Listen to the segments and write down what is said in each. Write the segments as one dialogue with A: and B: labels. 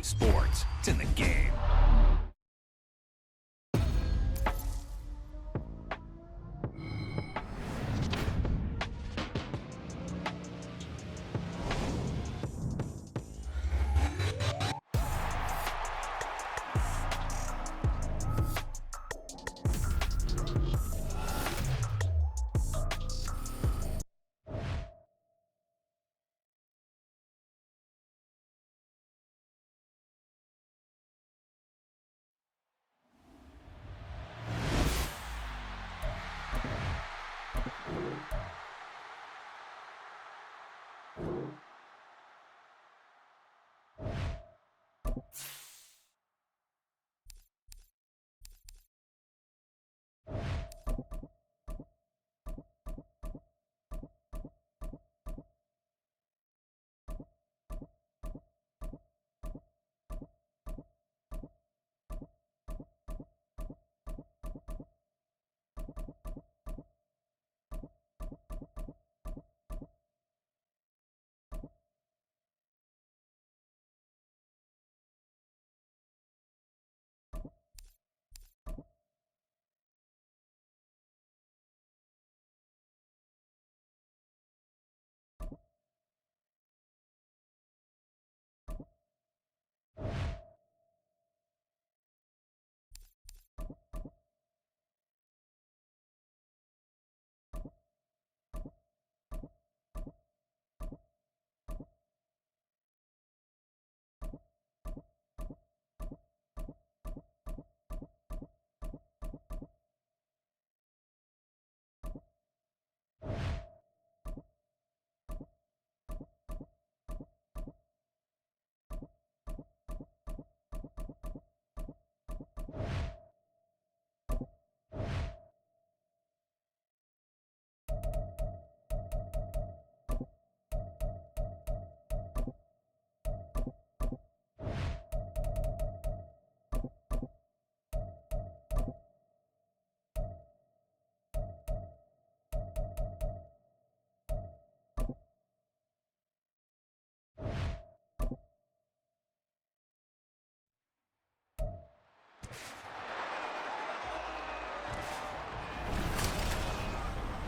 A: sports. It's in the game.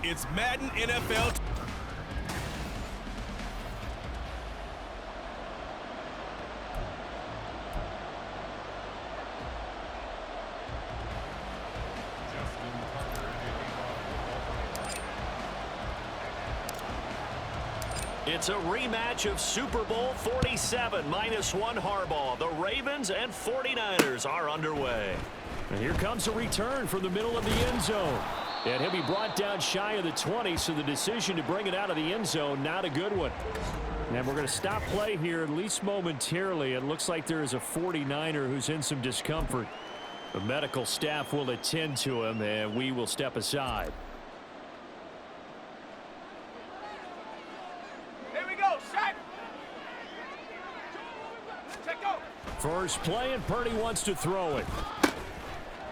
B: It's Madden NFL.
C: It's a rematch of Super Bowl 47, -1 Harbaugh. The Ravens and 49ers are underway. And here comes a return from the middle of the end zone. And he'll be brought down shy of the 20, so the decision to bring it out of the end zone, not a good one. And we're going to stop play here, at least momentarily. It looks like there is a 49er who's in some discomfort. The medical staff will attend to him, and we will step aside.
D: Here we go, set. Check go.
C: First play, and Purdy wants to throw it.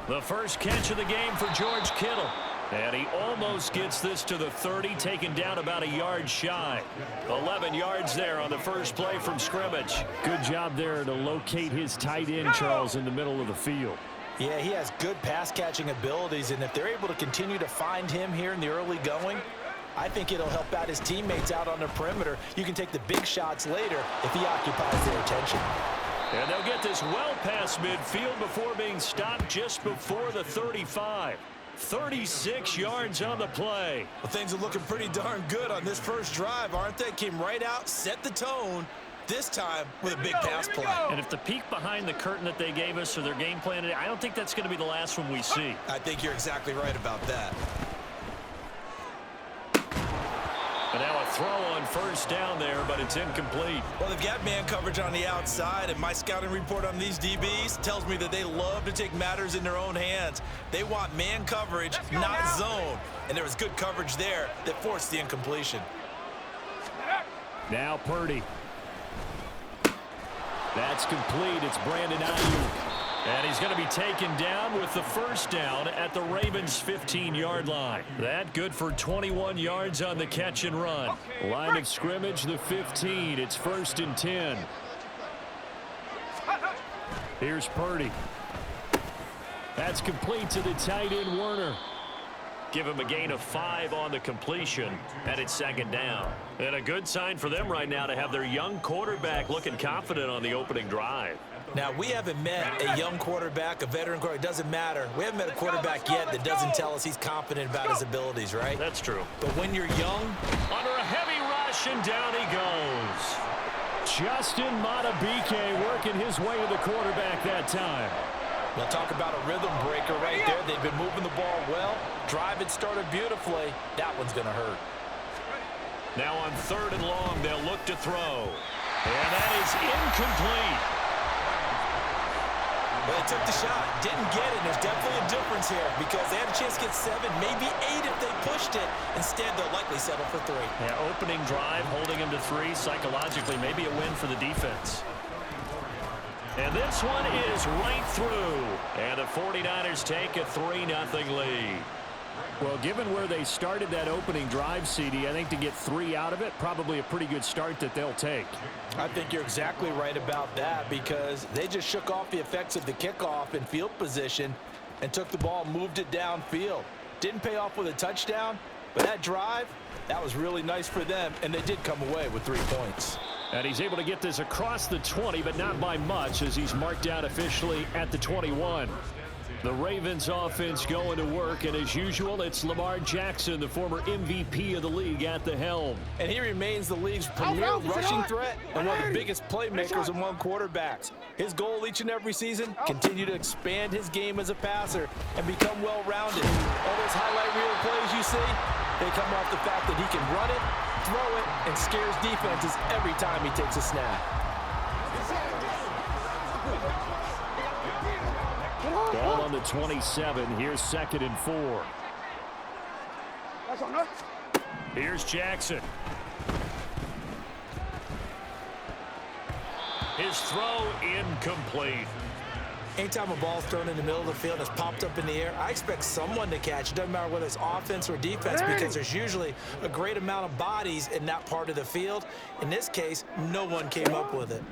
C: The first catch of the game for George Kittle. And he almost gets this to the 30, taken down about a yard shy. 11 yards there on the first play from scrimmage. Good job there to locate his tight end, Charles, in the middle of the field.
E: Yeah, he has good pass-catching abilities, and if they're able to continue to find him here in the early going, I think it'll help out his teammates out on the perimeter. You can take the big shots later if he occupies their attention.
C: And they'll get this well past midfield before being stopped just before the 35. 36 yards on the play.
E: Well, things are looking pretty darn good on this first drive, aren't they? Came right out, set the tone, this time with a big pass play.
C: And if the peek behind the curtain that they gave us or their game plan, I don't think that's going to be the last one we see.
E: I think you're exactly right about that.
C: And now a throw on first down there, but it's incomplete.
E: Well, they've got man coverage on the outside, and my scouting report on these DBs tells me that they love to take matters in their own hands. They want man coverage, not zone. And there was good coverage there that forced the incompletion.
C: Now Purdy. That's complete. It's Brandon Ayuk. And he's going to be taken down with the first down at the Ravens' 15-yard line. That good for 21 yards on the catch and run. Line of scrimmage, the 15. It's 1st and 10. Here's Purdy. That's complete to the tight end, Werner. Give him a gain of 5 on the completion, and it's second down. And a good sign for them right now to have their young quarterback looking confident on the opening drive.
E: Now, we haven't met a young quarterback, a veteran quarterback. It doesn't matter. We haven't met a quarterback yet that doesn't tell us he's confident about his abilities, right?
C: That's true.
E: But when you're young,
C: under a heavy rush, and down he goes. Justin Madubuike working his way to the quarterback that time.
E: we'll talk about a rhythm breaker right there. They've been moving the ball well. Drive it started beautifully. That one's going to hurt.
C: Now on 3rd and long, they'll look to throw. And that is incomplete.
E: Well, they took the shot, didn't get it. There's definitely a difference here because they had a chance to get 7, maybe 8 if they pushed it. Instead, they'll likely settle for 3.
C: Yeah, opening drive, holding him to 3. Psychologically, maybe a win for the defense. And this one is right through. And the 49ers take a 3-0 lead. Well, given where they started that opening drive, CD, I think to get 3 out of it, probably a pretty good start that they'll take.
E: I think you're exactly right about that because they just shook off the effects of the kickoff in field position and took the ball, moved it downfield. Didn't pay off with a touchdown, but that drive, that was really nice for them, and they did come away with 3 points.
C: And he's able to get this across the 20, but not by much as he's marked down officially at the 21. The Ravens offense going to work, and as usual, it's Lamar Jackson, the former MVP of the league, at the helm.
E: And he remains the league's premier rushing threat and one of the biggest playmakers among quarterbacks. His goal each and every season, continue to expand his game as a passer and become well-rounded. All those highlight reel plays you see, they come off the fact that he can run it, throw it, and scares defenses every time he takes a snap.
C: Ball on the 27. Here's 2nd and 4. Here's Jackson. His throw incomplete.
E: Anytime a ball's thrown in the middle of the field and it's popped up in the air, I expect someone to catch it. Doesn't matter whether it's offense or defense because there's usually a great amount of bodies in that part of the field. In this case, no one came up with it.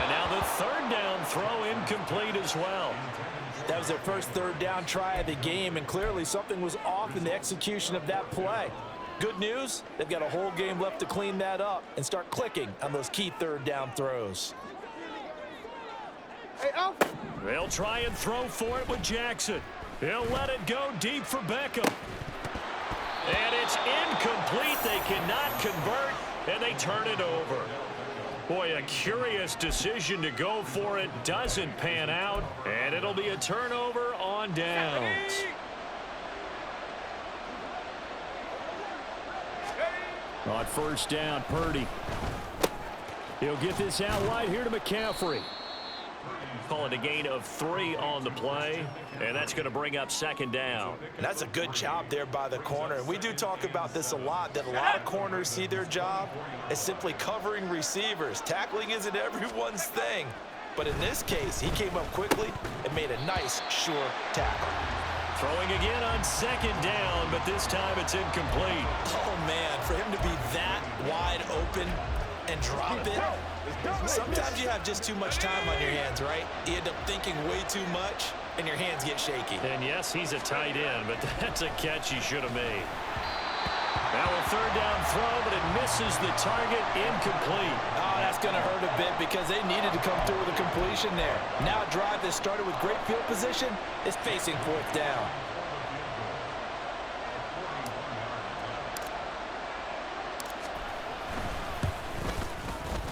C: And now the 3rd down throw incomplete as well.
E: That was their first 3rd down try of the game, and clearly something was off in the execution of that play. Good news, they've got a whole game left to clean that up and start clicking on those key 3rd down throws.
C: They'll try and throw for it with Jackson. He'll let it go deep for Beckham. And it's incomplete. They cannot convert, and they turn it over. Boy, a curious decision to go for it. Doesn't pan out, and it'll be a turnover on downs. On 1st down, Purdy. He'll get this out wide here to McCaffrey. Call it a gain of 3 on the play, and that's going to bring up 2nd down.
E: And that's a good job there by the corner. And we do talk about this a lot, that a lot of corners see their job as simply covering receivers. Tackling isn't everyone's thing. But in this case, he came up quickly and made a nice, sure tackle.
C: Throwing again on 2nd down, but this time it's incomplete.
E: Oh, man, for him to be that wide open and drop it. Sometimes you have just too much time on your hands, right? You end up thinking way too much, and your hands get shaky.
C: And yes, he's a tight end, but that's a catch he should have made. Now a 3rd down throw, but it misses the target, incomplete.
E: Oh, that's going to hurt a bit because they needed to come through with a completion there. Now a drive that started with great field position is facing 4th down.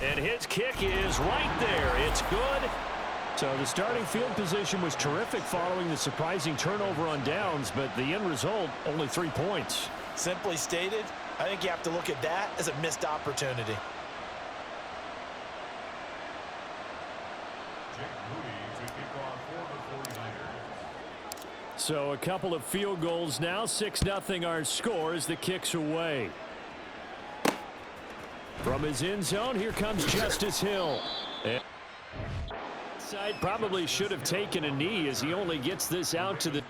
C: And his kick is right there. It's good. So the starting field position was terrific following the surprising turnover on downs, but the end result, only 3 points.
E: Simply stated, I think you have to look at that as a missed opportunity.
C: So a couple of field goals now. 6-0 our score as the kick's away. From his end zone, here comes Justice Hill. And side probably should have taken a knee as he only gets this out to the...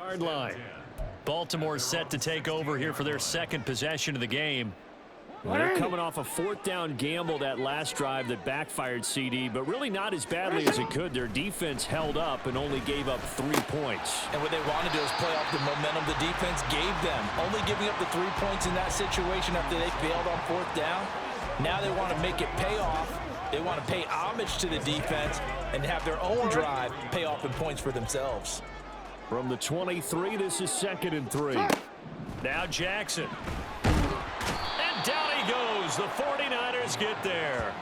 C: 40-yard line. Baltimore set to take over here for their second possession of the game. They're coming off a fourth down gamble that last drive that backfired, CD, but really not as badly as it could. Their defense held up and only gave up 3 points.
E: And what they wanted to do is play off the momentum the defense gave them. Only giving up the 3 points in that situation after they failed on fourth down. Now they want to make it pay off. They want to pay homage to the defense and have their own drive pay off in points for themselves.
C: From the 23, this is 2nd and 3. Now Jackson. And down he goes. The 49ers get there.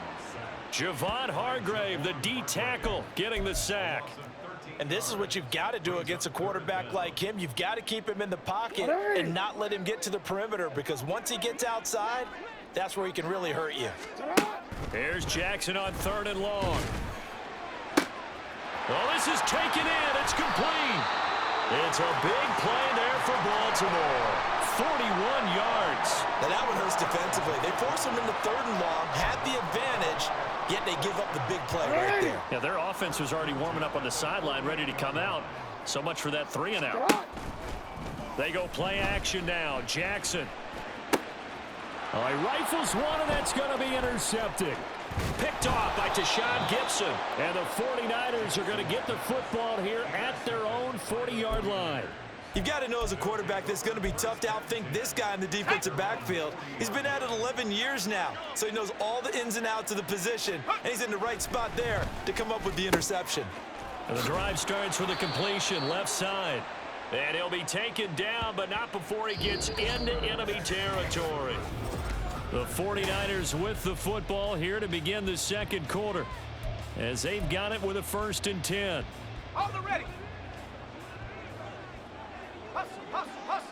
C: Javon Hargrave, the D tackle, getting the sack.
E: And this is what you've got to do against a quarterback like him. You've got to keep him in the pocket and not let him get to the perimeter, because once he gets outside, that's where he can really hurt you.
C: Here's Jackson on 3rd and long. Well, this is taken in. It's complete. It's a big play there for Baltimore. 41 yards.
E: Now that one hurts defensively. They force him into 3rd and long, had the advantage, yet they give up the big play right there.
C: Yeah, their offense was already warming up on the sideline, ready to come out. So much for that 3 and out. They go play action now. Jackson. Oh, he rifles one, and that's going to be intercepted. Picked off by Tashawn Gibson. And the 49ers are going to get the football here at their own 40-yard line.
E: You've got to know as a quarterback that's going to be tough to outthink this guy in the defensive backfield. He's been at it 11 years now, so he knows all the ins and outs of the position, and he's in the right spot there to come up with the interception.
C: And the drive starts with a completion left side. And he'll be taken down, but not before he gets into enemy territory. The 49ers with the football here to begin the second quarter, as they've got it with a 1st and 10.
D: Hold it ready. Hustle, hustle, hustle.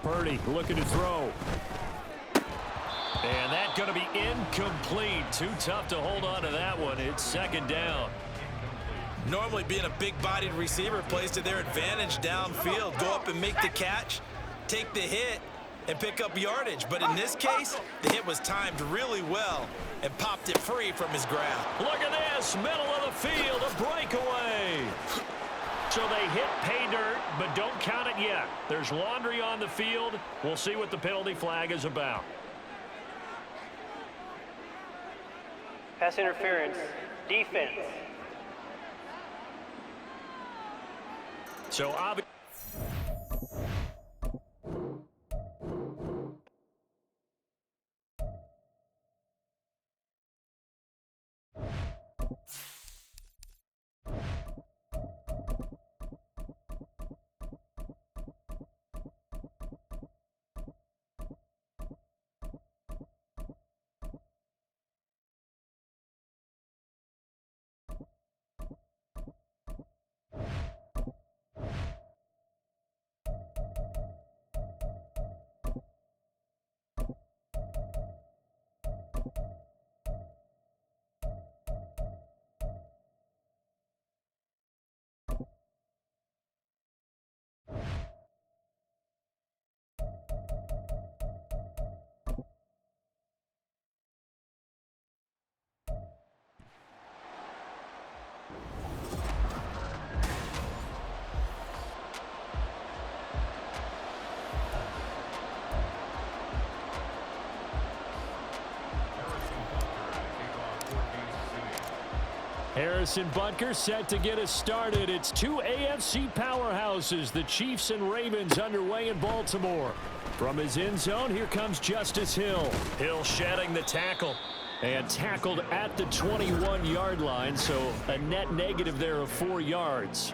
C: Purdy looking to throw. And that's going to be incomplete. Too tough to hold on to that one. It's 2nd down.
E: Normally being a big-bodied receiver plays to their advantage downfield. Go up and make the catch, take the hit, and pick up yardage. But in this case, the hit was timed really well and popped it free from his grab.
C: Look at this, middle of the field, a breakaway. So they hit pay dirt, but don't count it yet. There's laundry on the field. We'll see what the penalty flag is about.
B: Pass interference, defense.
C: So obviously, Harrison Butker set to get us started. It's 2 AFC powerhouses, the Chiefs and Ravens, underway in Baltimore. From his end zone, here comes Justice Hill. Hill shedding the tackle and tackled at the 21-yard line, so a net negative there of 4 yards.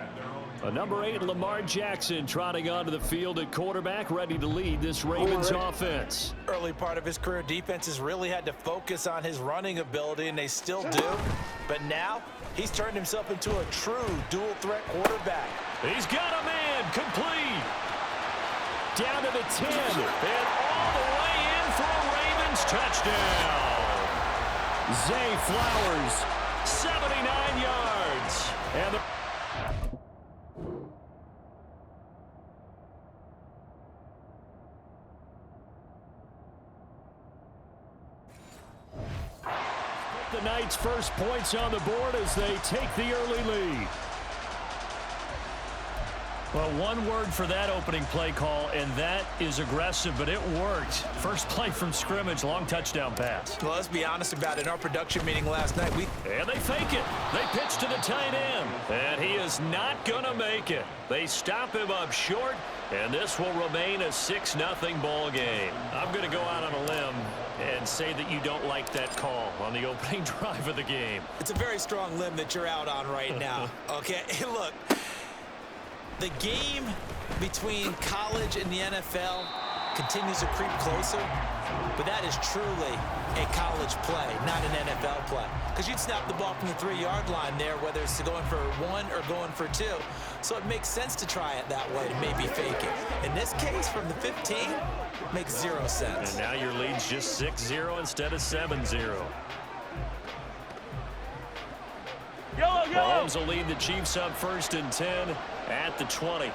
C: Number 8, Lamar Jackson, trotting onto the field at quarterback, ready to lead this Ravens offense.
E: Early part of his career, defenses really had to focus on his running ability, and they still do. But now, he's turned himself into a true dual-threat quarterback.
C: He's got a man, complete. Down to the 10, and all the way in for a Ravens touchdown. Zay Flowers, 79 yards. And the Knights' first points on the board as they take the early lead. Well, one word for that opening play call, and that is aggressive, but it worked. First play from scrimmage, long touchdown pass.
E: Well, let's be honest about it. In our production meeting last night,
C: And they fake it. They pitch to the tight end, and he is not going to make it. They stop him up short, and this will remain a 6-0 ball game. I'm going to go out on a limb and say that you don't like that call on the opening drive of the game.
E: It's a very strong limb that you're out on right now. Okay, look. The game between college and the NFL continues to creep closer, but that is truly a college play, not an NFL play. Because you'd snap the ball from the 3-yard line there, whether it's going for 1 or going for 2. So it makes sense to try it that way to maybe fake it. In this case, from the 15, makes 0 sense.
C: And now your lead's just 6-0 instead of 7-0. Mahomes will lead the Chiefs up 1st and 10 at the 20.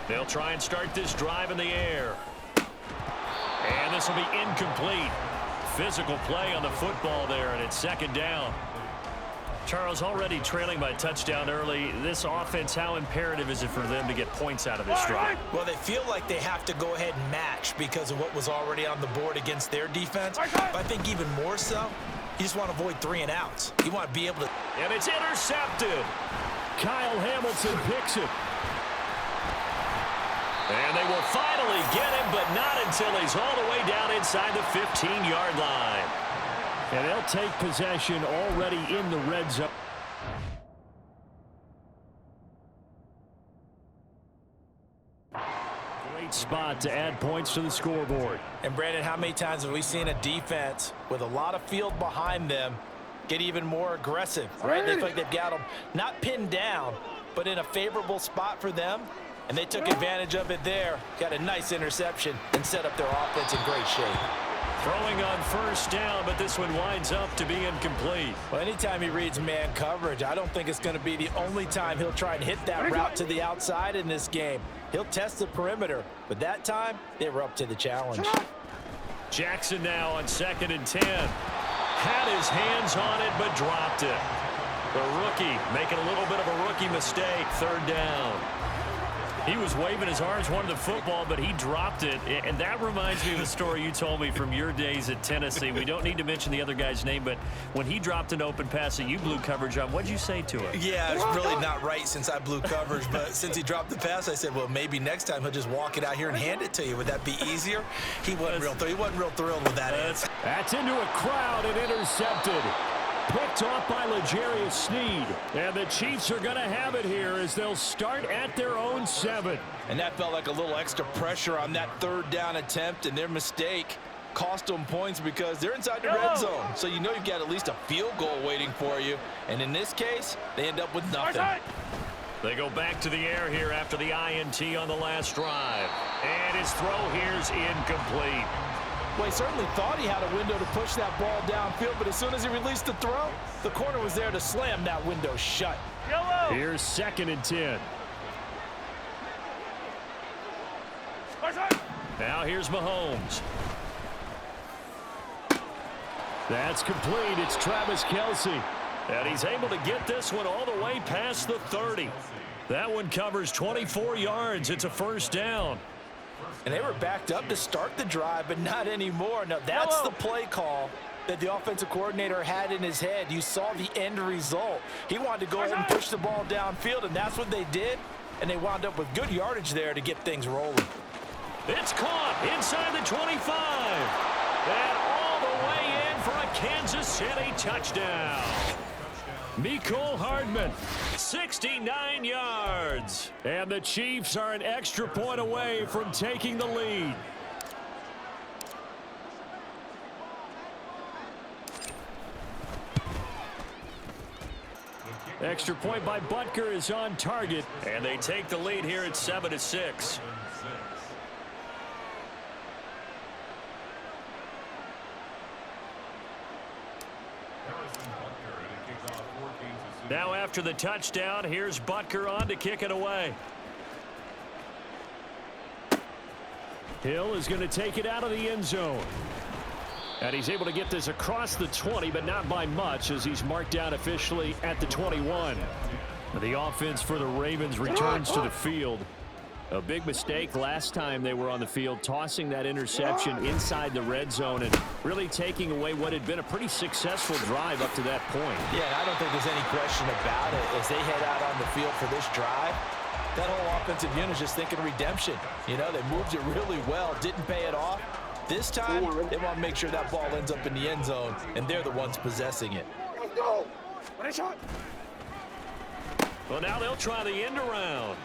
C: They'll try and start this drive in the air. And this will be incomplete. Physical play on the football there, and it's 2nd down. Charles, already trailing by a touchdown early. This offense, how imperative is it for them to get points out of this drive?
E: Well, they feel like they have to go ahead and match because of what was already on the board against their defense. But I think even more so, you just want to avoid 3 and outs. You want to be able to...
C: And it's intercepted. Kyle Hamilton picks it. And they will finally get him, but not until he's all the way down inside the 15-yard line. And they'll take possession already in the red zone. Great spot to add points to the scoreboard.
E: And Brandon, how many times have we seen a defense with a lot of field behind them get even more aggressive, right? They feel like they've got them not pinned down, but in a favorable spot for them. And they took advantage of it there. Got a nice interception and set up their offense in great shape.
C: Throwing on 1st down, but this one winds up to be incomplete.
E: Well, anytime he reads man coverage, I don't think it's going to be the only time he'll try and hit that route to the outside in this game. He'll test the perimeter, but that time they were up to the challenge.
C: Jackson now on 2nd and 10. Had his hands on it, but dropped it. The rookie making a little bit of a rookie mistake. 3rd down. He was waving his arms, wanted the football, but he dropped it. And that reminds me of the story you told me from your days at Tennessee. We don't need to mention the other guy's name, but when he dropped an open pass that you blew coverage on, what'd you say to him?
E: Yeah, it's really not right since I blew coverage, but since he dropped the pass, I said, well, maybe next time he'll just walk it out here and hand it to you. Would that be easier? He wasn't real thrilled with that answer.
C: That's into a crowd and intercepted. Picked off by L'Jarius Sneed. And the Chiefs are going to have it here as they'll start at their own 7.
E: And that felt like a little extra pressure on that 3rd down attempt, and their mistake cost them points because they're inside the red zone. So you know you've got at least a field goal waiting for you. And in this case, they end up with nothing.
C: They go back to the air here after the INT on the last drive. And his throw here's incomplete.
E: Well, he certainly thought he had a window to push that ball downfield, but as soon as he released the throw, the corner was there to slam that window shut.
C: Here's 2nd and 10. Now here's Mahomes. That's complete. It's Travis Kelce. And he's able to get this one all the way past the 30. That one covers 24 yards. It's a 1st down.
E: And they were backed up to start the drive, but not anymore. Now, that's the play call that the offensive coordinator had in his head. You saw the end result. He wanted to go ahead and push the ball downfield, and that's what they did. And they wound up with good yardage there to get things rolling.
C: It's caught inside the 25. And all the way in for a Kansas City touchdown. Mecole Hardman, 69 yards. And the Chiefs are an extra point away from taking the lead. Extra point by Butker is on target. And they take the lead here at 7-6. Now after the touchdown, here's Butker on to kick it away. Hill is going to take it out of the end zone. And he's able to get this across the 20, but not by much as he's marked down officially at the 21. The offense for the Ravens returns to the field. A big mistake last time they were on the field, tossing that interception inside the red zone and really taking away what had been a pretty successful drive up to that point.
E: Yeah, and I don't think there's any question about it. As they head out on the field for this drive, that whole offensive unit is just thinking redemption. You know, they moved it really well, didn't pay it off. This time, they want to make sure that ball ends up in the end zone, and they're the ones possessing it.
C: Well, now they'll try the end around.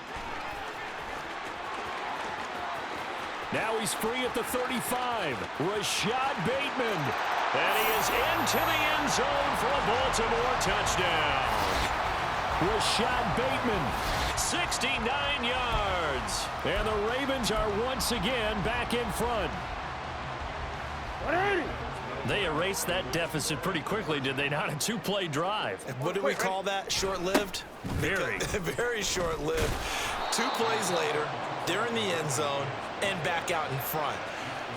C: Now he's free at the 35. Rashad Bateman. And he is into the end zone for a Baltimore touchdown. Rashad Bateman, 69 yards. And the Ravens are once again back in front. They erased that deficit pretty quickly, did they not? A two-play drive.
E: What do we call that? Short-lived?
C: Very.
E: Very short-lived. 2 plays later, they're in the end zone and back out in front.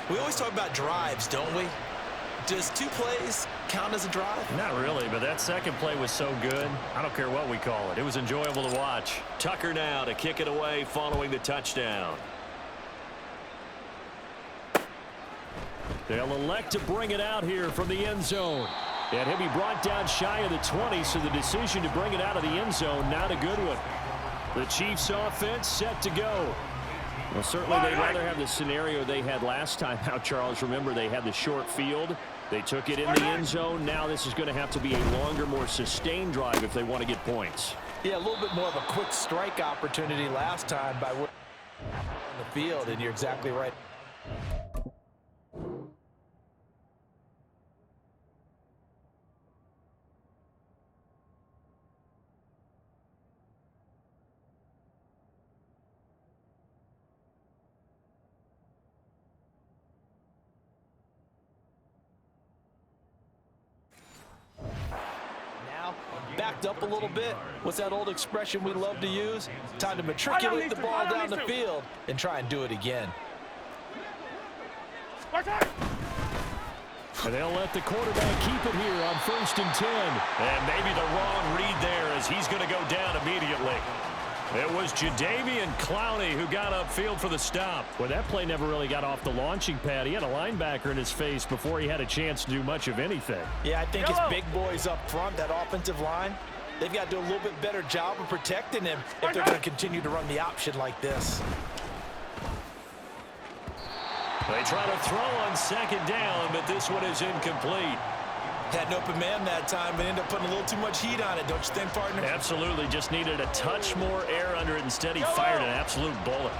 E: We always talk about drives, don't we? Does 2 plays count as a drive?
C: Not really, but that second play was so good. I don't care what we call it. It was enjoyable to watch. Tucker now to kick it away following the touchdown. They'll elect to bring it out here from the end zone. And he'll be brought down shy of the 20, so the decision to bring it out of the end zone, not a good one. The Chiefs offense set to go. Well, certainly they'd rather have the scenario they had last time out, Charles. Remember, they had the short field. They took it in the end zone. Now this is going to have to be a longer, more sustained drive if they want to get points.
E: Yeah, a little bit more of a quick strike opportunity last time by on the field, and you're exactly right. Backed up a little bit. What's that old expression we love to use? Time to matriculate the ball down the field and try and do it again.
C: And they'll let the quarterback keep it here on 1st and 10. And maybe the wrong read there as he's going to go down immediately. It was Jadeveon Clowney who got upfield for the stop. Well, that play never really got off the launching pad. He had a linebacker in his face before he had a chance to do much of anything.
E: Yeah, I think his big boys up front, that offensive line, they've got to do a little bit better job of protecting him if they're going to continue to run the option like this.
C: They try to throw on 2nd down, but this one is incomplete.
E: Had an open man that time, but ended up putting a little too much heat on it, don't you think, partner?
C: Absolutely. Just needed a touch more air under it. Instead, he fired an absolute bullet.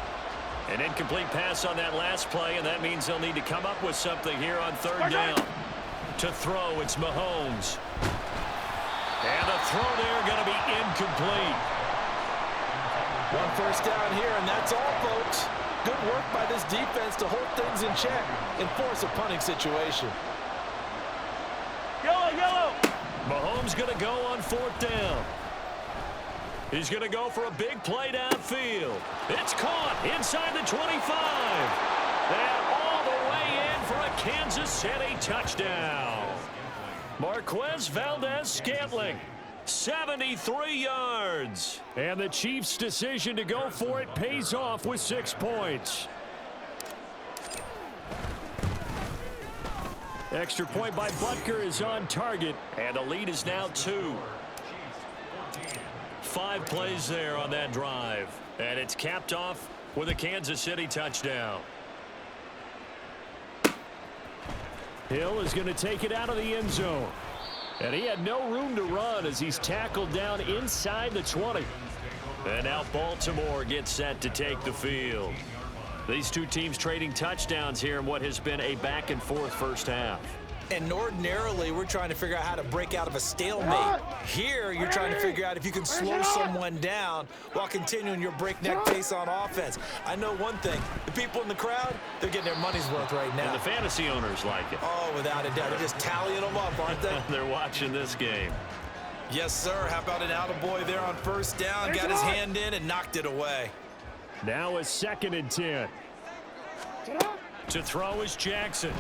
C: An incomplete pass on that last play, and that means they'll need to come up with something here on 3rd down. To throw, it's Mahomes. And the throw there going to be incomplete.
E: 1 first down here, and that's all, folks. Good work by this defense to hold things in check and force a punting situation.
B: Yellow.
C: Mahomes going to go on 4th down. He's going to go for a big play downfield. It's caught inside the 25. And all the way in for a Kansas City touchdown. Marquez Valdez-Scantling, 73 yards. And the Chiefs' decision to go for it pays off with 6 points. Extra point by Butker is on target, and the lead is now 2. 5 plays there on that drive, and it's capped off with a Kansas City touchdown. Hill is going to take it out of the end zone, and he had no room to run as he's tackled down inside the 20. And now Baltimore gets set to take the field. These two teams trading touchdowns here in what has been a back-and-forth first half.
E: And ordinarily, we're trying to figure out how to break out of a stalemate. Here, you're trying to figure out if you can slow someone down while continuing your breakneck pace on offense. I know one thing. The people in the crowd, they're getting their money's worth right now.
C: And the fantasy owners like it.
E: Oh, without a doubt. They're just tallying them up, aren't they?
C: They're watching this game.
E: Yes, sir. How about an attaboy there on 1st down? Got his hand in and knocked it away.
C: Now a 2nd and 10. To throw is Jackson.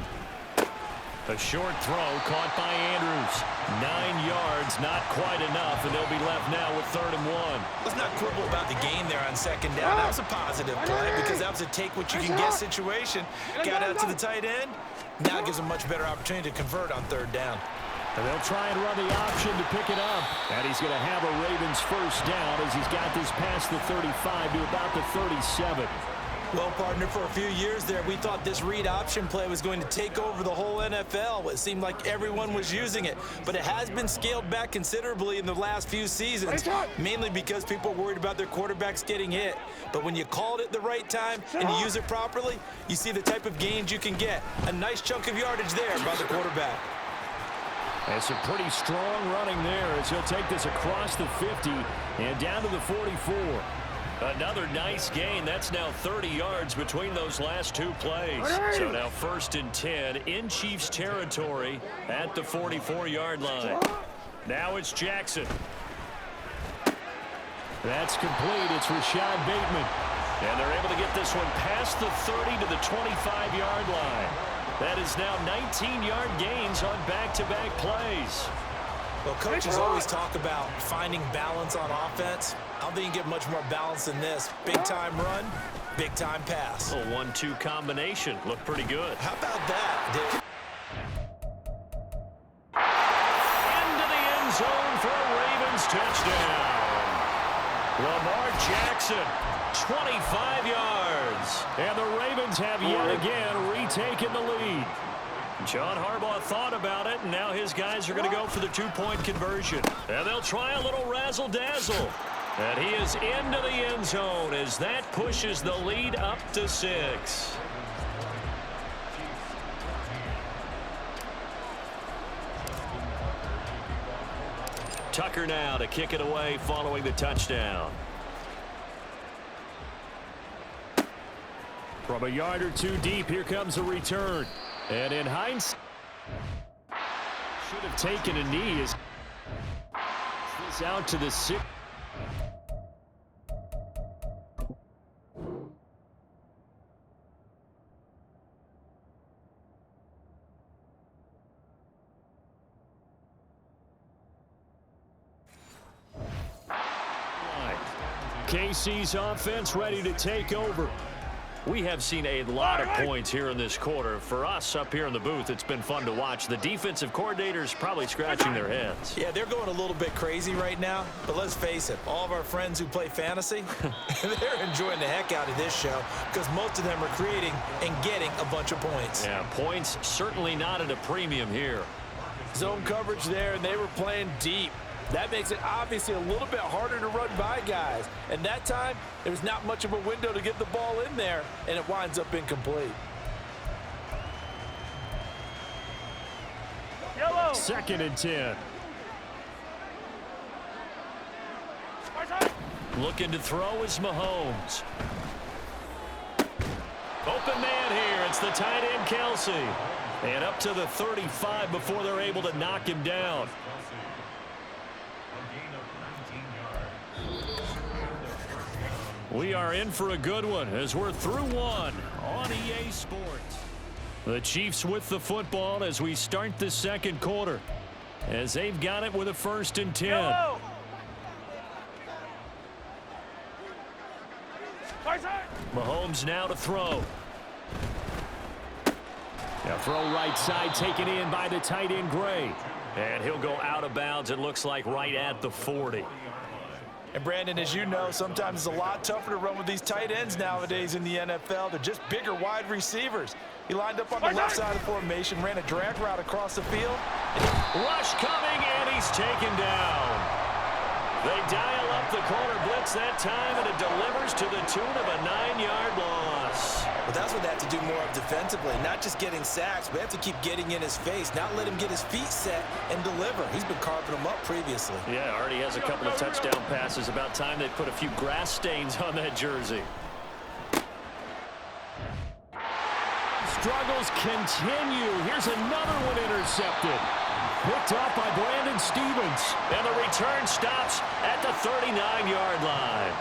C: A short throw caught by Andrews. 9 yards, not quite enough, and they'll be left now with 3rd and 1.
E: Let's not quibble about the gain there on 2nd down. That was a positive play because that was a take-what-you-can-get situation. Got out to the tight end. Now it gives him a much better opportunity to convert on 3rd down.
C: And they'll try and run the option to pick it up. And he's going to have a Ravens 1st down as he's got this past the 35 to about the 37.
E: Well, partner, for a few years there, we thought this read option play was going to take over the whole NFL. It seemed like everyone was using it, but it has been scaled back considerably in the last few seasons, mainly because people are worried about their quarterbacks getting hit. But when you call it at the right time and you use it properly, you see the type of gains you can get. A nice chunk of yardage there by the quarterback.
C: It's a pretty strong running there as he'll take this across the 50 and down to the 44. Another nice gain. That's now 30 yards between those last 2 plays. So now 1st and 10 in Chiefs territory at the 44-yard line. Now it's Jackson. That's complete. It's Rashad Bateman. And they're able to get this one past the 30 to the 25-yard line. That is now 19-yard gains on back-to-back plays.
E: Well, coaches always talk about finding balance on offense. I don't think you can get much more balance than this. Big-time run, big-time pass.
C: A 1-2 combination. Looked pretty good.
E: How about that, Dick?
C: Into the end zone for a Ravens touchdown. Lamar Jackson, 25 yards. And the Ravens have yet again retaken the lead. John Harbaugh thought about it, and now his guys are going to go for the 2-point conversion. And they'll try a little razzle-dazzle. And he is into the end zone as that pushes the lead up to 6. Tucker now to kick it away following the touchdown. From a yard or 2 deep, here comes a return. And in hindsight, should have taken a knee as this out to the 6. KC's offense ready to take over. We have seen a lot of points here in this quarter. For us up here in the booth, it's been fun to watch. The defensive coordinators probably scratching their heads.
E: Yeah, they're going a little bit crazy right now, but let's face it, all of our friends who play fantasy, they're enjoying the heck out of this show because most of them are creating and getting a bunch of points.
C: Yeah, points certainly not at a premium here.
F: Zone coverage there, and they were playing deep. That makes it obviously a little bit harder to run by guys. And that time, there was not much of a window to get the ball in there, and it winds up incomplete.
B: Yellow.
C: 2nd and 10. Looking to throw is Mahomes. Open man here. It's the tight end, Kelsey. And up to the 35 before they're able to knock him down. We are in for a good one as we're through one on EA Sports. The Chiefs with the football as we start the 2nd quarter. As they've got it with a 1st and 10.
B: Yellow.
C: Mahomes now to throw. Now throw right side taken in by the tight end Gray. And he'll go out of bounds, it looks like right at the 40.
F: And Brandon, as you know, sometimes it's a lot tougher to run with these tight ends nowadays in the NFL. They're just bigger wide receivers. He lined up on the left side of the formation, ran a drag route across the field.
C: Rush coming, and he's taken down. They dial up the corner blitz that time, and it delivers to the tune of a 9-yard loss.
E: But that's what they have to do more of defensively, not just getting sacks, but they have to keep getting in his face, not let him get his feet set and deliver. He's been carving them up previously.
C: Yeah, already has a couple of touchdown passes. About time they put a few grass stains on that jersey. Struggles continue. Here's another one intercepted. Picked up by Brandon Stevens. And the return stops at the 39-yard line.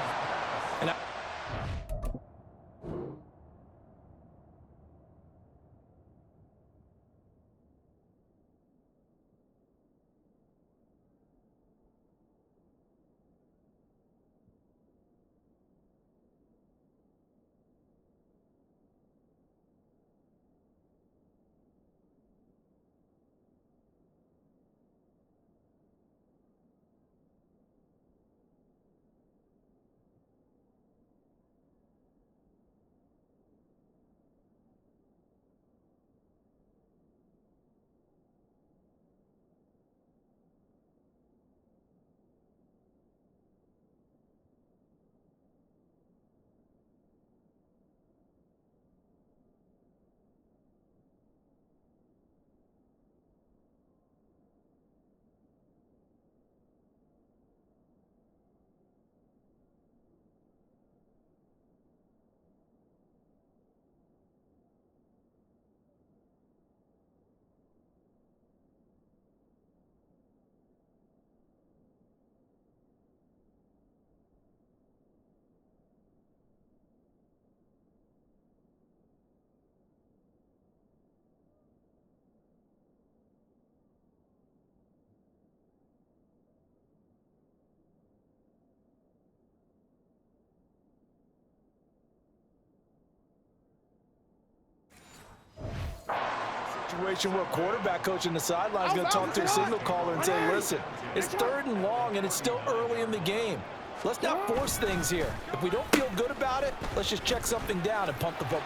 F: situation where a quarterback coach in the sideline is going to talk to a signal caller and say, listen, it's 3rd and long and it's still early in the game. Let's not force things here. If we don't feel good about it, let's just check something down and pump the ball.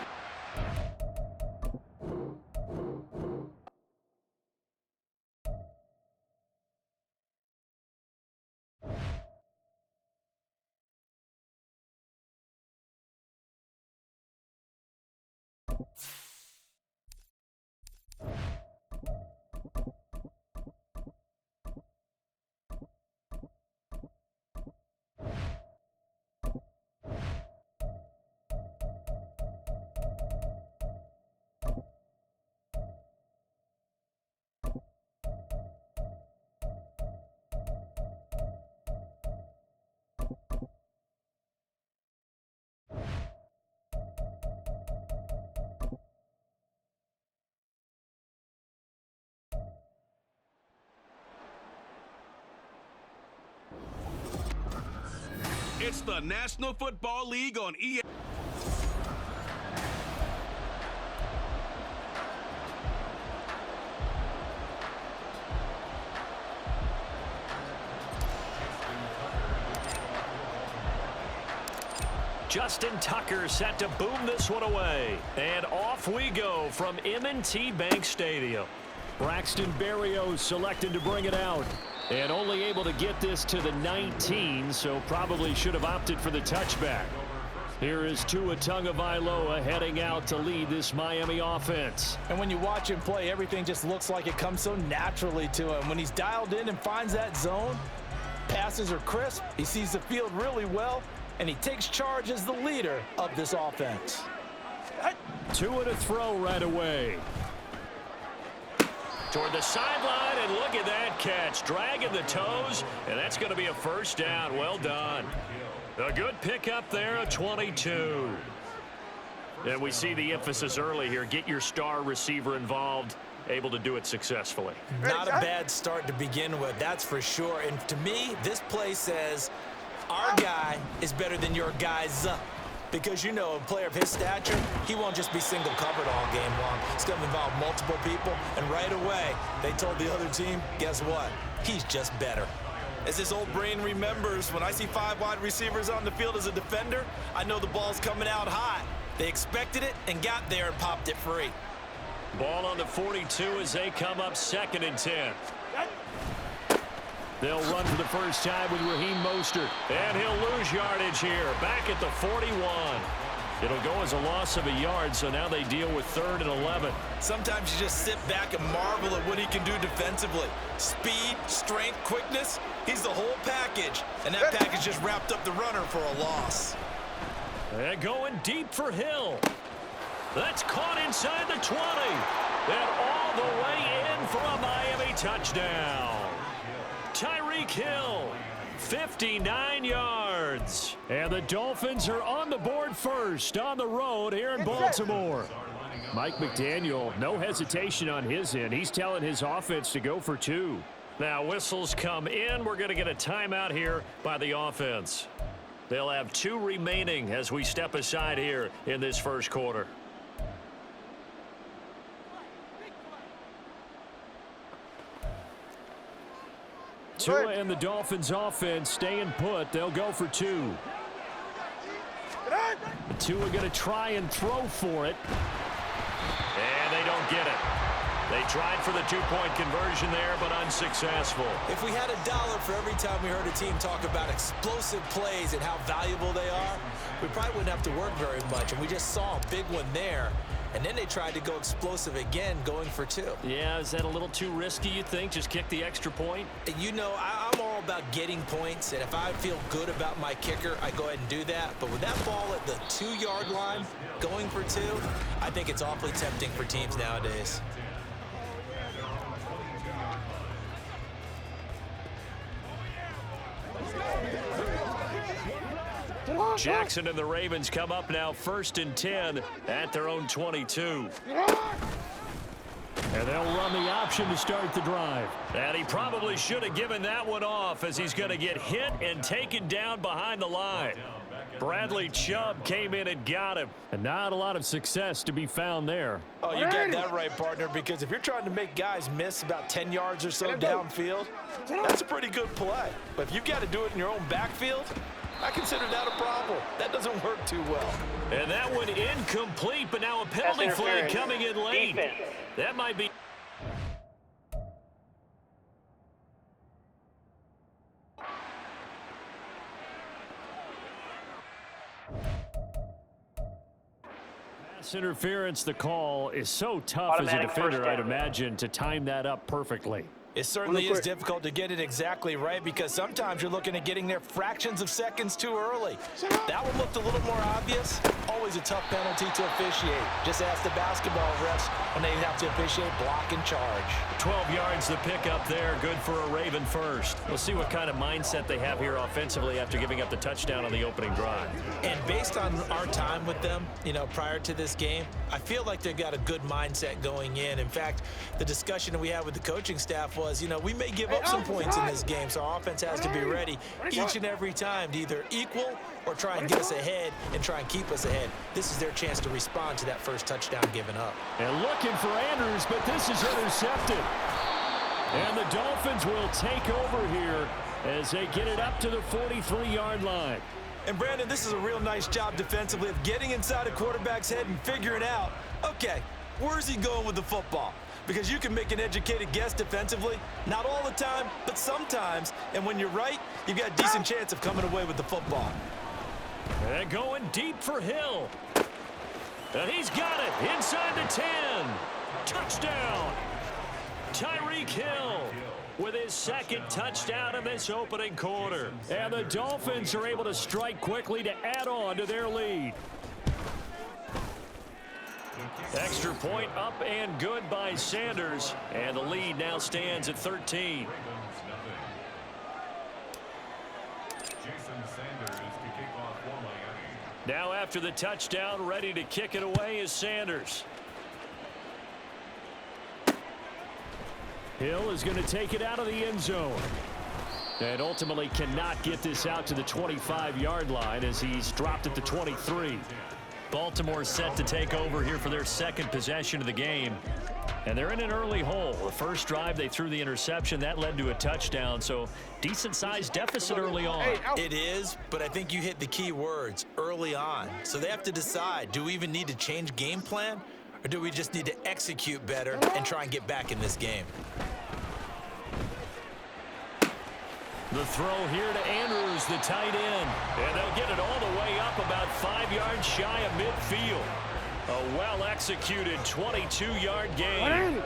A: It's the National Football League on EA.
C: Justin Tucker set to boom this one away. And off we go from M&T Bank Stadium. Braxton Berrios selected to bring it out. And only able to get this to the 19, so probably should have opted for the touchback. Here is Tua Tagovailoa heading out to lead this Miami offense.
F: And when you watch him play, everything just looks like it comes so naturally to him. When he's dialed in and finds that zone, passes are crisp, he sees the field really well, and he takes charge as the leader of this offense.
C: Tua to throw right away. Toward the sideline, and look at that catch. Dragging the toes, and that's going to be a first down. Well done. A good pickup there, a 22. And we see the emphasis early here. Get your star receiver involved, able to do it successfully.
E: Not a bad start to begin with, that's for sure. And to me, this play says our guy is better than your guy's. Because, you know, a player of his stature, he won't just be single covered all game long. It's going to involve multiple people. And right away, they told the other team, guess what? He's just better. As his old brain remembers, when I see 5 wide receivers on the field as a defender, I know the ball's coming out hot. They expected it and got there and popped it free.
C: Ball on the 42 as they come up 2nd and 10. They'll run for the first time with Raheem Mostert. And he'll lose yardage here. Back at the 41. It'll go as a loss of a yard, so now they deal with 3rd and 11.
E: Sometimes you just sit back and marvel at what he can do defensively. Speed, strength, quickness, he's the whole package. And that package just wrapped up the runner for a loss.
C: And going deep for Hill. That's caught inside the 20. And all the way in for a Miami touchdown. Tyreek Hill, 59 yards. And the Dolphins are on the board first on the road here in Baltimore. Mike McDaniel, no hesitation on his end. He's telling his offense to go for 2. Now whistles come in. We're going to get a timeout here by the offense. They'll have 2 remaining as we step aside here in this first quarter. Tua and the Dolphins offense staying put. They'll go for 2. Tua going to try and throw for it. And they don't get it. They tried for the 2-point conversion there, but unsuccessful.
E: If we had $1 for every time we heard a team talk about explosive plays and how valuable they are, we probably wouldn't have to work very much. And we just saw a big one there. And then they tried to go explosive again, going for 2.
C: Yeah, is that a little too risky, you think? Just kick the extra point?
E: You know, I'm all about getting points, and if I feel good about my kicker, I go ahead and do that. But with that ball at the 2-yard line, going for 2, I think it's awfully tempting for teams nowadays.
C: Jackson and the Ravens come up now 1st and 10 at their own 22. And they'll run the option to start the drive. And he probably should have given that one off as he's going to get hit and taken down behind the line. Bradley Chubb came in and got him. And not a lot of success to be found there.
F: Oh, you got that right, partner, because if you're trying to make guys miss about 10 yards or so downfield, that's a pretty good play. But if you've got to do it in your own backfield, I consider that a problem. That doesn't work too well.
C: And that one incomplete, but now a penalty flag coming in late.
B: Defense.
C: That might be... Pass interference, the call is so tough as a defender, I'd imagine, to time that up perfectly.
E: It certainly is difficult to get it exactly right because sometimes you're looking at getting there fractions of seconds too early. That one looked a little more obvious. Always a tough penalty to officiate. Just ask the basketball refs when they have to officiate block and charge.
C: 12 yards to pick up there. Good for a Raven first. We'll see what kind of mindset they have here offensively after giving up the touchdown on the opening drive.
E: And based on our time with them, prior to this game, I feel like they've got a good mindset going in. In fact, the discussion that we had with the coaching staff was, we may give up some points in this game, so our offense has to be ready each and every time to either equal or try and get us ahead and try and keep us ahead. This is their chance to respond to that first touchdown given up.
C: And looking for Andrews, but this is intercepted. And the Dolphins will take over here as they get it up to the 43-yard line.
E: And, Brandon, this is a real nice job defensively of getting inside a quarterback's head and figuring out, okay, where's he going with the football? Because you can make an educated guess defensively, not all the time, but sometimes. And when you're right, you've got a decent chance of coming away with the football.
C: And going deep for Hill. And he's got it inside the 10. Touchdown. Tyreek Hill with his second touchdown in this opening quarter. And the Dolphins are able to strike quickly to add on to their lead. Extra point up and good by Sanders. And the lead now stands at 13. Now after the touchdown, ready to kick it away is Sanders. Hill is going to take it out of the end zone. And ultimately cannot get this out to the 25-yard line as he's dropped at the 23. Baltimore set to take over here for their second possession of the game. And they're in an early hole. The first drive, they threw the interception. That led to a touchdown, so decent-sized deficit early on.
E: It is, but I think you hit the key words, early on. So they have to decide, do we even need to change game plan, or do we just need to execute better and try and get back in this game?
C: The throw here to Andrews, the tight end. And they'll get it all the way up about 5 yards shy of midfield. A well-executed 22-yard gain.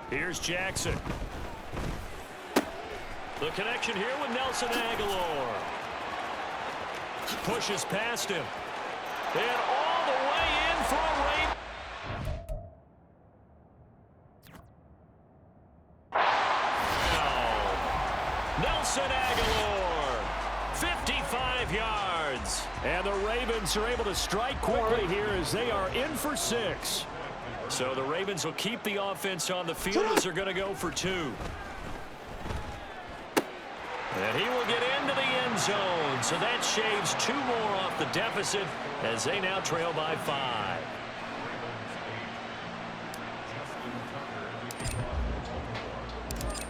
C: Here's Jackson. The connection here with Nelson Aguilar. Pushes past him. And all the way in for a Raven. Nelson Aguilar, 55 yards. And the Ravens are able to strike quickly here as they are in for 6. So the Ravens will keep the offense on the field as they're going to go for 2. And he will get into the end zone. So that shaves 2 more off the deficit as they now trail by 5.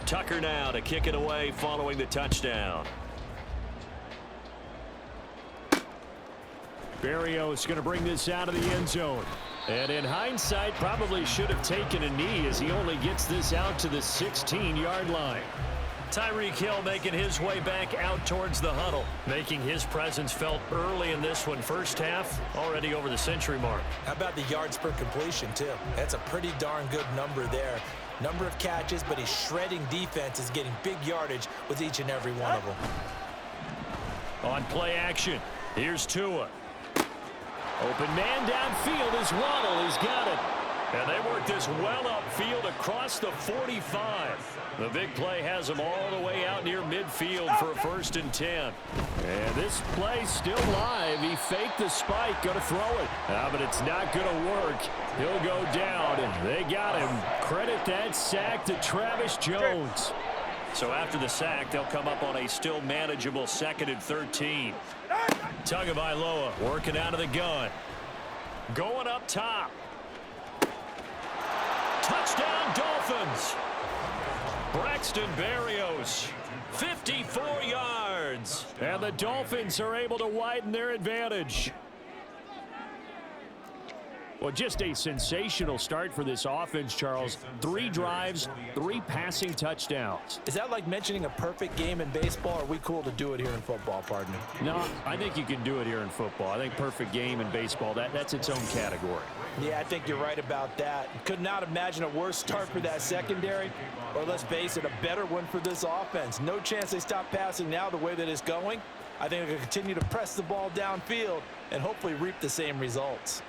C: Tucker now to kick it away following the touchdown. Berrios going to bring this out of the end zone. And in hindsight, probably should have taken a knee as he only gets this out to the 16-yard line. Tyreek Hill making his way back out towards the huddle, making his presence felt early in this one. First half, already over the century mark.
E: How about the yards per completion, too? That's a pretty darn good number there. Number of catches, but his shredding defense is getting big yardage with each and every one of them.
C: On play action, here's Tua. Open man downfield is Waddle. He's got it. And they work this well upfield across the 45. The big play has them all the way out near midfield for a 1st and 10. And this play still live. He faked the spike, going to throw it. But it's not going to work. He'll go down, and they got him. Credit that sack to Travis Jones. So after the sack, they'll come up on a still manageable 2nd and 13. Tagovailoa working out of the gun. Going up top. Touchdown, Dolphins. Braxton Berrios, 54 yards. And the Dolphins are able to widen their advantage. Well, just a sensational start for this offense, Charles. 3 drives, 3 passing touchdowns.
F: Is that like mentioning a perfect game in baseball? Or are we cool to do it here in football, pardon me?
C: No, I think you can do it here in football. I think perfect game in baseball, that's its own category.
F: Yeah, I think you're right about that. Could not imagine a worse start for that secondary, or let's face it, a better one for this offense. No chance they stop passing now the way that it's going. I think they're going to continue to press the ball downfield and hopefully reap the same results.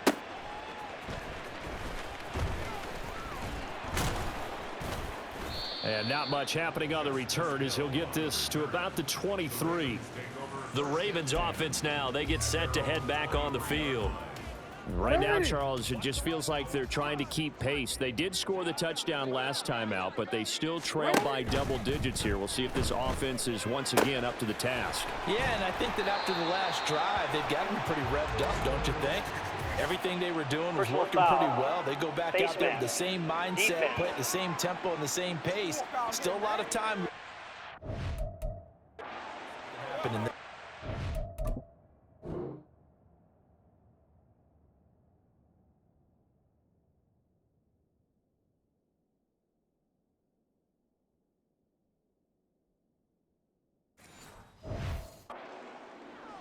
C: And not much happening on the return as he'll get this to about the 23. The Ravens offense now, they get set to head back on the field. Right now, Charles, it just feels like they're trying to keep pace. They did score the touchdown last time out, but they still trail by double digits here. We'll see if this offense is once again up to the task.
F: Yeah, and I think that after the last drive, they've got them pretty revved up, don't you think? Everything they were doing was working pretty well. They go back out there with the same mindset, play at the same tempo and the same pace. Still a lot of time.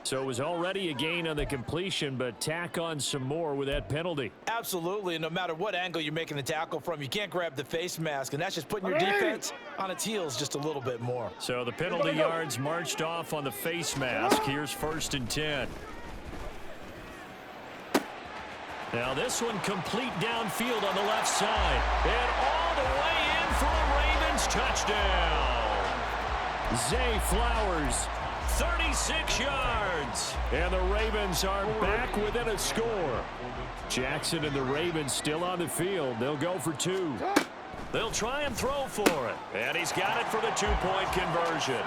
C: So it was already a gain on the completion, but tack on some more with that penalty.
F: Absolutely, and no matter what angle you're making the tackle from, you can't grab the face mask, and that's just putting your defense on its heels just a little bit more.
C: So the penalty yards marched off on the face mask. Here's 1st and 10. Now this one complete downfield on the left side. And all the way in for a Ravens touchdown. Zay Flowers, 36 yards. And the Ravens are back within a score. Jackson and the Ravens still on the field. They'll go for 2. They'll try and throw for it. And he's got it for the 2-point conversion.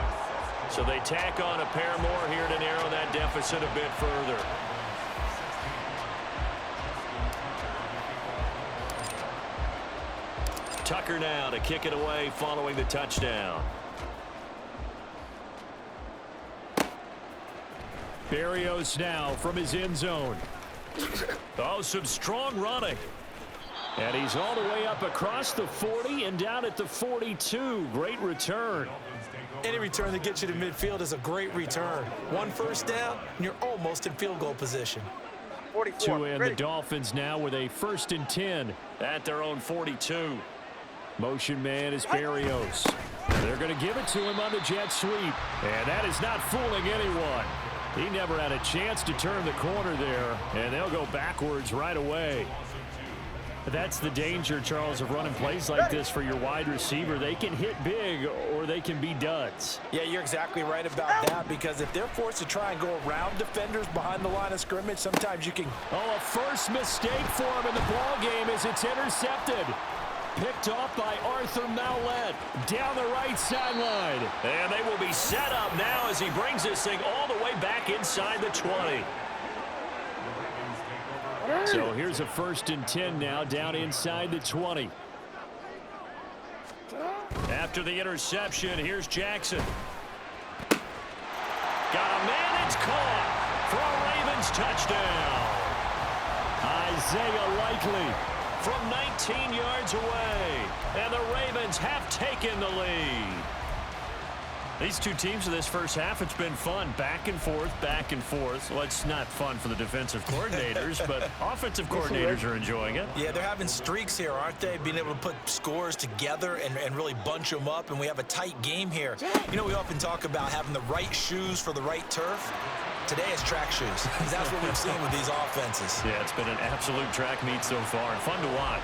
C: So they tack on a pair more here to narrow that deficit a bit further. Tucker now to kick it away following the touchdown. Berrios now from his end zone. Oh, some strong running. And he's all the way up across the 40 and down at the 42. Great return.
F: Any return that gets you to midfield is a great return. 1 first down, and you're almost in field goal position.
B: 44.
C: To end the Dolphins now with a 1st and 10 at their own 42. Motion man is Berrios. They're going to give it to him on the jet sweep. And that is not fooling anyone. He never had a chance to turn the corner there, and they'll go backwards right away. That's the danger, Charles, of running plays like this for your wide receiver. They can hit big or they can be duds.
F: Yeah, you're exactly right about that, because if they're forced to try and go around defenders behind the line of scrimmage, sometimes you can...
C: Oh, a first mistake for him in the ball game as it's intercepted. Picked off by Arthur Maulet down the right sideline. And they will be set up now as he brings this thing all the way back inside the 20. So here's a 1st and 10 now down inside the 20. After the interception, here's Jackson. Got a man, it's caught for a Ravens touchdown. Isaiah Likely from 19 yards away. And the Ravens have taken the lead. These two teams in this first half, it's been fun. Back and forth, back and forth. Well, it's not fun for the defensive coordinators, but offensive coordinators are enjoying it.
E: Yeah, they're having streaks here, aren't they? Being able to put scores together and really bunch them up, and we have a tight game here. You know, we often talk about having the right shoes for the right turf. Today is track shoes, because that's what we've seen with these offenses.
C: Yeah, it's been an absolute track meet so far, and fun to watch.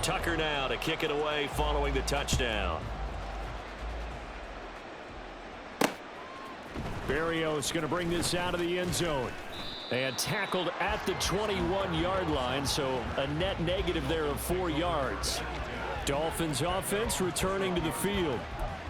C: Tucker now to kick it away following the touchdown. Berrios going to bring this out of the end zone. And tackled at the 21-yard line, so a net negative there of 4 yards. Dolphins offense returning to the field.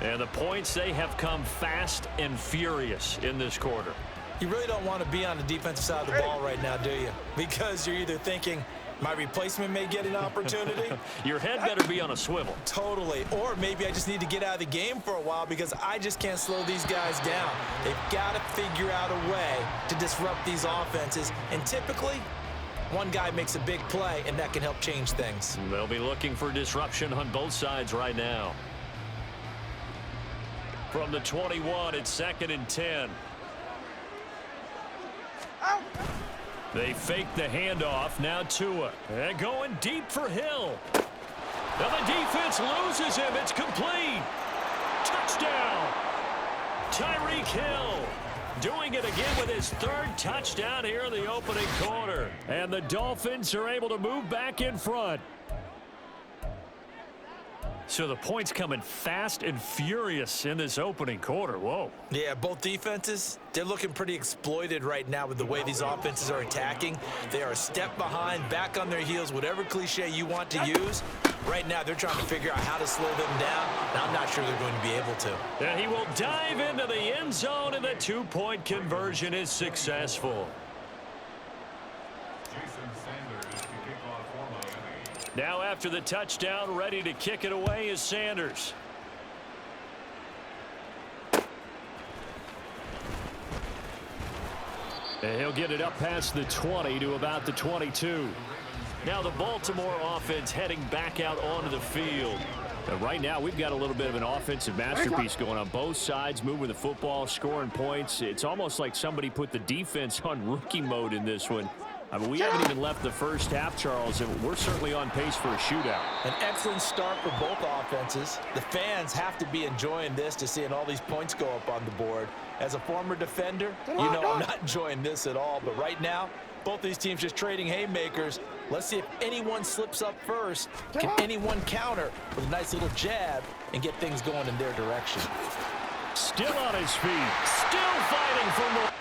C: And the points, they have come fast and furious in this quarter.
E: You really don't want to be on the defensive side of the ball right now, do you? Because you're either thinking, my replacement may get an opportunity.
C: Your head better be on a swivel.
E: Totally. Or maybe I just need to get out of the game for a while because I just can't slow these guys down. They've got to figure out a way to disrupt these offenses. And typically, one guy makes a big play, and that can help change things.
C: They'll be looking for disruption on both sides right now. From the 21, it's 2nd and 10. They fake the handoff. Now Tua. And going deep for Hill. Now the defense loses him. It's complete. Touchdown. Tyreek Hill doing it again with his 3rd touchdown here in the opening quarter. And the Dolphins are able to move back in front. So the points coming fast and furious in this opening quarter. Whoa.
E: Yeah, both defenses, they're looking pretty exploited right now with the way these offenses are attacking. They are a step behind, back on their heels, whatever cliche you want to use. Right now, they're trying to figure out how to slow them down, and I'm not sure they're going to be able to.
C: And he will dive into the end zone, and the 2-point conversion is successful. Now after the touchdown, ready to kick it away is Sanders. And he'll get it up past the 20 to about the 22. Now the Baltimore offense heading back out onto the field. And right now we've got a little bit of an offensive masterpiece going on both sides, moving the football, scoring points. It's almost like somebody put the defense on rookie mode in this one. I mean, we haven't even left the first half, Charles, and we're certainly on pace for a shootout.
E: An excellent start for both offenses. The fans have to be enjoying this to seeing all these points go up on the board. As a former defender, you know I'm not enjoying this at all. But right now, both these teams just trading haymakers. Let's see if anyone slips up first. Can anyone counter with a nice little jab and get things going in their direction?
C: Still on his feet. Still fighting for more.